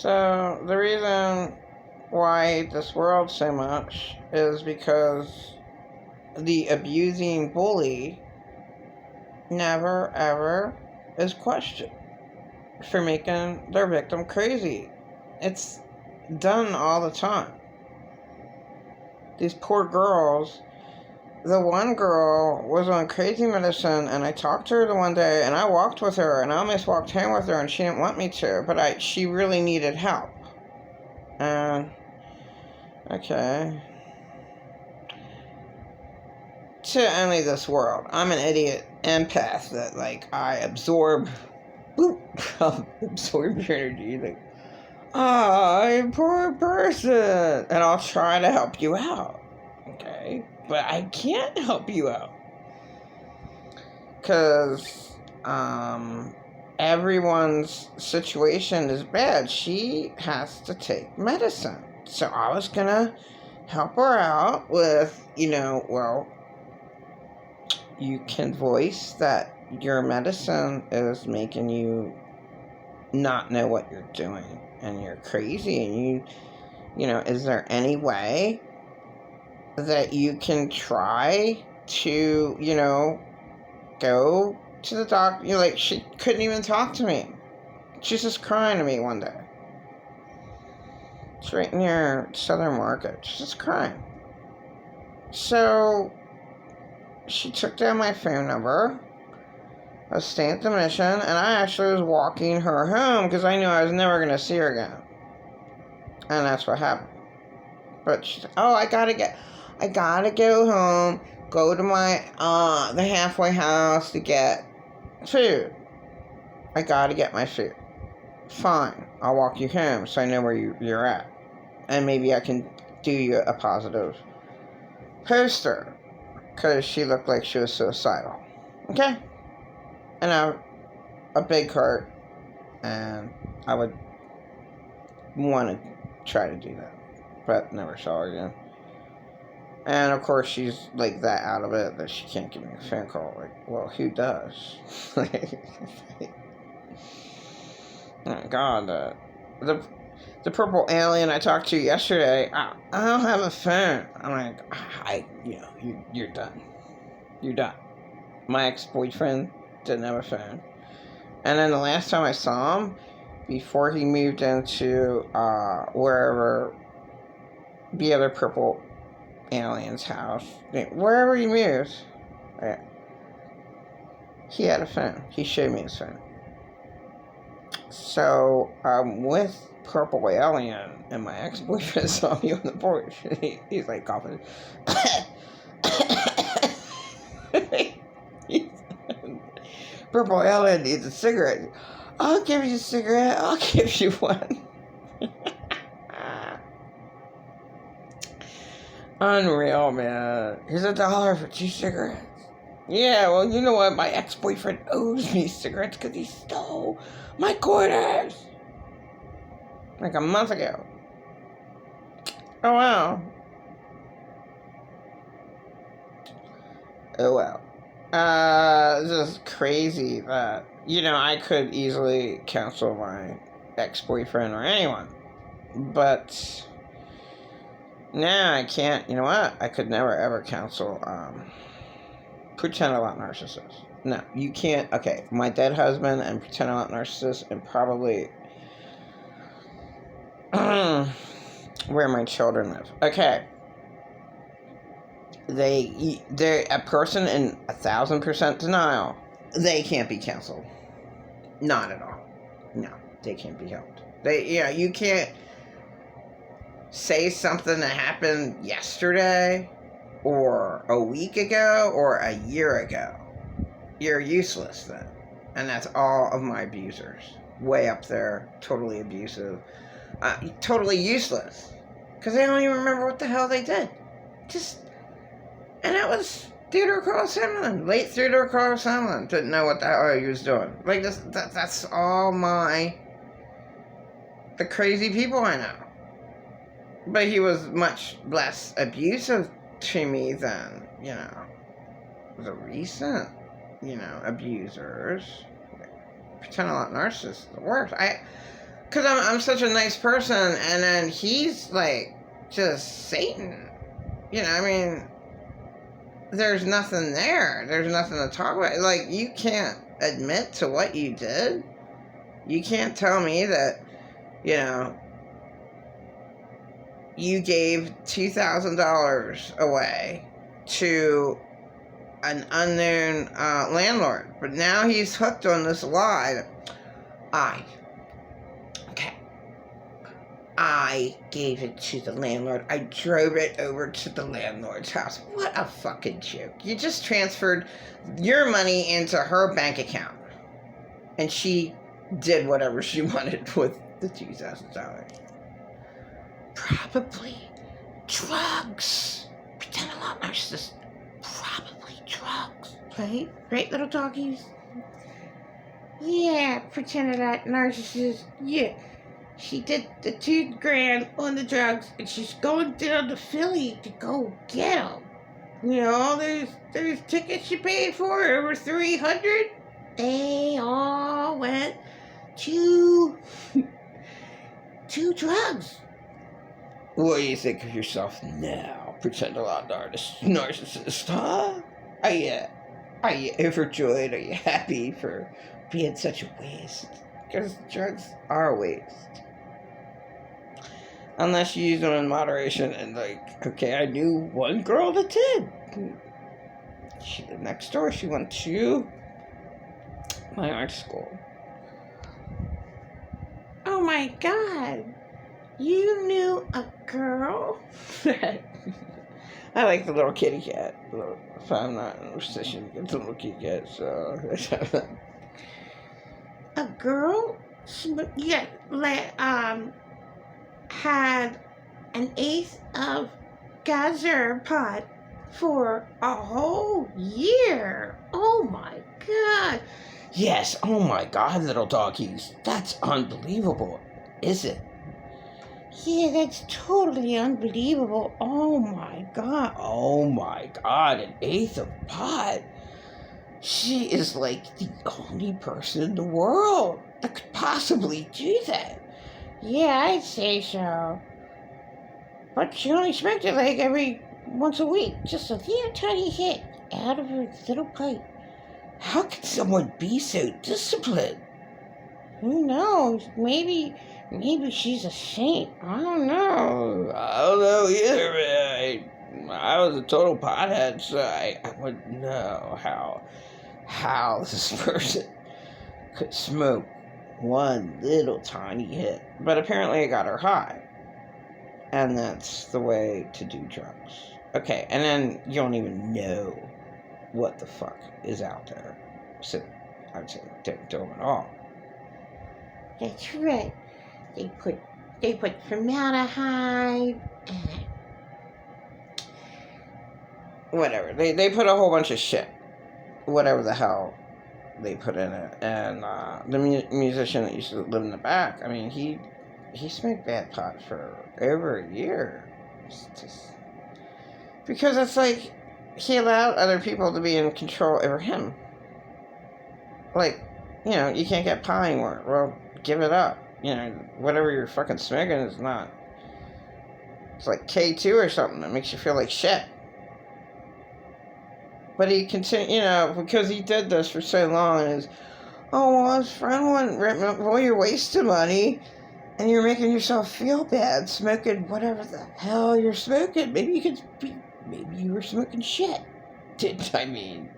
So, the reason why I hate this world so much is because the abusing bully never ever is questioned for making their victim crazy. It's done all the time. These poor girls. The one girl was on crazy medicine, and I talked to her the one day, and I walked with her, and I almost walked home with her, and she didn't want me to, but she really needed help. And, okay. To only this world. I'm an idiot empath that, I absorb, absorb your energy, I'm a poor person, and I'll try to help you out, okay? But I can't help you out. Because, everyone's situation is bad. She has to take medicine. So I was gonna help her out with, you can voice that your medicine is making you not know what you're doing and you're crazy, and is there any way that you can try to, go to the doctor? She couldn't even talk to me. She's just crying to me one day. It's right near Southern Market. She's just crying. So she took down my phone number. I was staying at the Mission, and I actually was walking her home because I knew I was never going to see her again. And that's what happened. But she said, oh, I gotta go home, go to my, the halfway house to get food. I gotta get my food. Fine, I'll walk you home so I know where you're at. And maybe I can do you a positive poster. Because she looked like she was suicidal. Okay? And a big hurt. And I would want to try to do that. But never saw her again. And of course she's that out of it that she can't give me a phone call. Well, who does? Oh God, the purple alien I talked to yesterday. I don't have a phone. I'm like, you're done. You're done. My ex-boyfriend didn't have a phone, and then the last time I saw him, before he moved into wherever the other purple alien's house, wherever he moved, he had a phone. He showed me his phone. So I'm with Purple Alien, and my ex-boyfriend saw me on the porch. He's like coughing. Purple Alien needs a cigarette. I'll give you a cigarette. I'll give you one. Unreal, man. Here's $1 for 2 cigarettes. Yeah, well, you know what? My ex-boyfriend owes me cigarettes because he stole my quarters. A month ago. Oh, wow. Oh, wow. This is crazy that, I could easily cancel my ex-boyfriend or anyone. But now I can't. You know what? I could never, ever cancel, pretend a lot narcissist. No, you can't. Okay, my dead husband and pretend a lot narcissist, and probably where my children live. Okay, they're a person in 1,000% denial. They can't be canceled. Not at all. No, they can't be helped. You can't say something that happened yesterday, or a week ago, or a year ago. You're useless then. And that's all of my abusers. Way up there, totally abusive. Totally useless. Because they don't even remember what the hell they did. And that was Theodore Carl Summerlin. Late Theodore Carl Summerlin didn't know what the hell he was doing. That's all the crazy people I know. But he was much less abusive to me than, the recent, abusers. Pretend a lot narcissists, the worst. Because I'm such a nice person, and then he's like just Satan. You know, I mean, there's nothing there. There's nothing to talk about. Like, you can't admit to what you did. You can't tell me that, you know, you gave $2,000 away to an unknown landlord, but now he's hooked on this lie that I gave it to the landlord. I drove it over to the landlord's house. What a fucking joke. You just transferred your money into her bank account, and she did whatever she wanted with the $2,000. Probably drugs. Pretend a lot narcissist. Probably drugs. Right? Right, little doggies? Yeah, pretend a lot narcissist. Yeah. She did the $2,000 on the drugs, and she's going down to Philly to go get them. You know, there's tickets she paid for, over $300. They all went to drugs. What do you think of yourself now? Pretend a lot narcissist, huh? Are you overjoyed? Are you happy for being such a waste? Because drugs are a waste. Unless you use them in moderation and okay, I knew one girl that did. She lived next door. She went to my art school. Oh my God. You knew a girl? I like the little kitty cat. If I'm not in a position to get the little kitty cat, so... A girl? Yeah, had an eighth of geyser pot for a whole year. Oh my God. Yes, oh my God, little doggies. That's unbelievable, is it? Yeah, that's totally unbelievable. Oh my God. Oh my God, an eighth of pot. She is like the only person in the world that could possibly do that. Yeah, I'd say so. But she only smoked it like every once a week. Just a little tiny hit out of her little pipe. How can someone be so disciplined? Who knows? Maybe she's a saint. I don't know. I don't know either. I was a total pothead, so I wouldn't know how this person could smoke one little tiny hit. But apparently it got her high. And that's the way to do drugs. Okay, and then you don't even know what the fuck is out there. So I would say don't do them at all. That's right. They put formaldehyde and whatever. They put a whole bunch of shit. Whatever the hell they put in it. And the musician that used to live in the back, I mean, he smoked bad pot for over a year. It's just because it's like he allowed other people to be in control over him. Like, you know, you can't get pie anymore. Well, give it up. You know, whatever you're fucking smoking is not. It's like K2 or something that makes you feel like shit. But he continued, you know, because he did this for so long, and his friend wouldn't rip up, well, you're wasting money, and you're making yourself feel bad smoking whatever the hell you're smoking. Maybe you were smoking shit. I mean,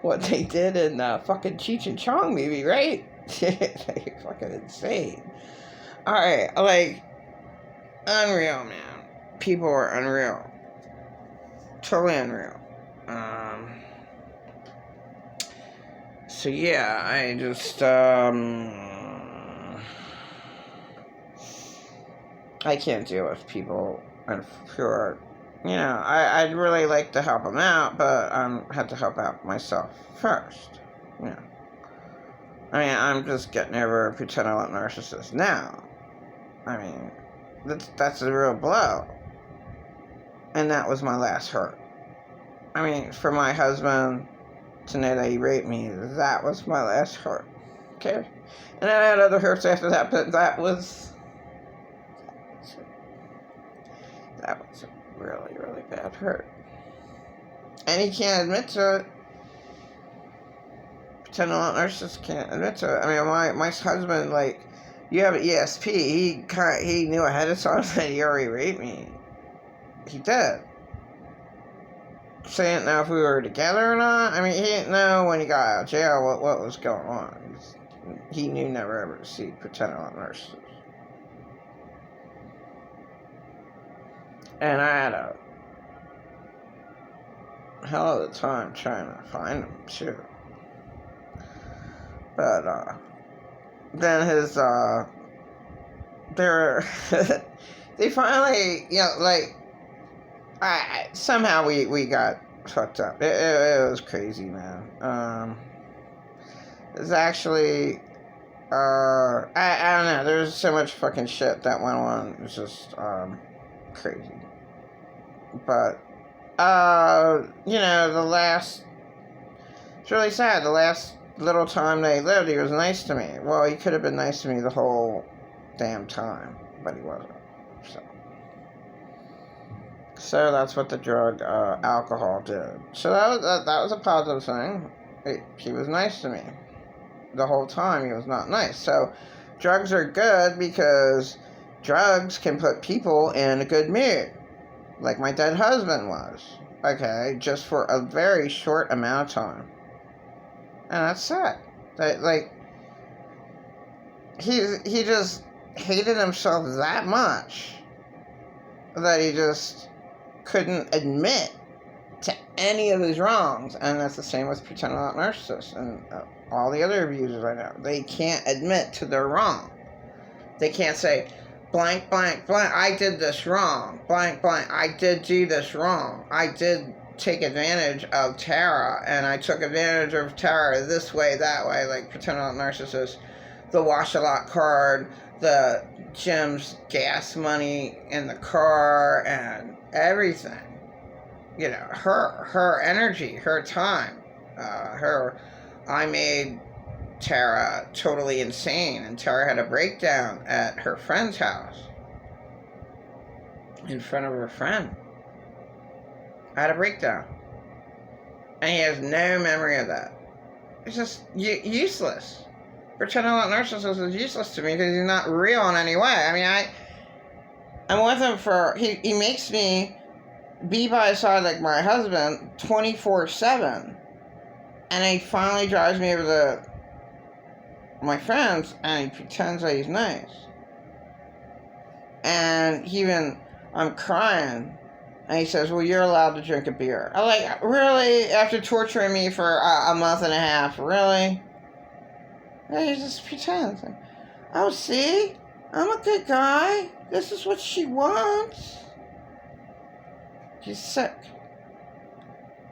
what they did in fucking Cheech and Chong movie, right? Like, fucking insane. Alright, like, unreal, man. People are unreal. Totally unreal. So yeah, I just, I can't deal with people who are, you know, I'd really like to help them out, but I have to help out myself first, you know. I mean, I'm just getting over pretend I'm a narcissist now. I mean, that's a real blow. And that was my last hurt. I mean, for my husband to know that he raped me, that was my last hurt. okay. And then I had other hurts after that, but that was a really, really bad hurt. And he can't admit to it. Pretending narcissists can't admit to it. I mean, my husband, like, you have an ESP. He knew ahead of time that he already raped me. He did. So he didn't know if we were together or not. I mean, he didn't know when he got out of jail what was going on. He knew never ever to see pretending narcissists. And I had a hell of a time trying to find him, too. But, then his, they finally, like, somehow we got fucked up. It was crazy, man. It's actually, I don't know, there's so much fucking shit that went on. It was just, crazy. But, it's really sad. The last little time they lived, he was nice to me. Well, he could have been nice to me the whole damn time, but he wasn't. So that's what the drug, alcohol did. So that was a positive thing. He was nice to me. The whole time he was not nice. So drugs are good because drugs can put people in a good mood. Like my dead husband was. Okay, just for a very short amount of time. And that's sad. Like, he just hated himself that much that he just couldn't admit to any of his wrongs. And that's the same with pretending not narcissists and all the other abusers I know. They can't admit to their wrong. They can't say, blank, blank, blank, I did this wrong. Blank, blank, I did do this wrong. I did take advantage of Tara, and I took advantage of Tara this way, that way, like pretending not narcissists. The wash-a-lot card, the Jim's gas money in the car, and everything. Her energy, her time, I made Tara totally insane, and Tara had a breakdown at her friend's house in front of her friend. I had a breakdown, and he has no memory of that. It's just useless. Pretending that narcissist is useless to me because he's not real in any way. I mean, I'm with him for, he makes me be by his side like my husband 24/7, and he finally drives me over to my friends, and he pretends that he's nice. And I'm crying, and he says, well, you're allowed to drink a beer. I'm like, really? After torturing me for a month and a half, really? And he just pretends. Oh, see? I'm a good guy. This is what she wants. He's sick.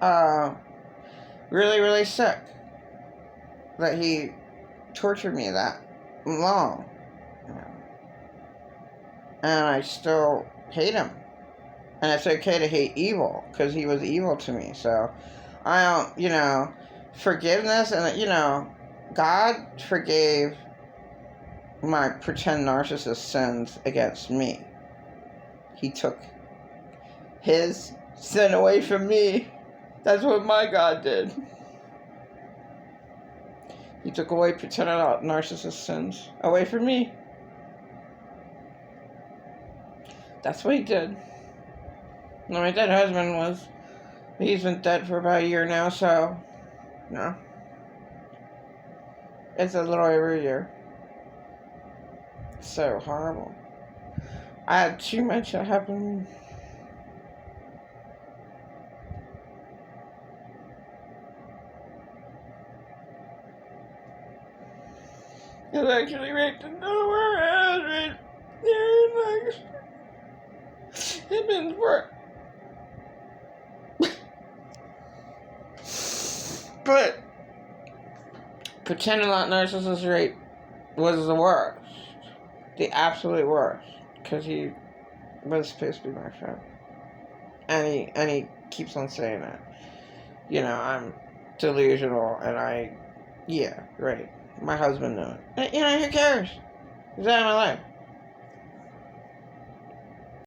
Really, really sick. That he tortured me that long. And I still hate him. And it's okay to hate evil, because he was evil to me. So, I don't, forgiveness, and, God forgave my pretend narcissist sins against me. He took his sin away from me. That's what my God did. He took away pretend narcissist sins away from me. That's what he did. Now, my dead husband he's been dead for about a year now, so, it's a little over a year. So horrible. I had too much that happened. He was actually raped in Delaware. I was raped there in it's been for. But pretending not narcissist rape was the worst. The absolute worst. Because he was supposed to be my friend. And he keeps on saying that. I'm delusional, and yeah, right. My husband knew it. You know, who cares? He's out of my life.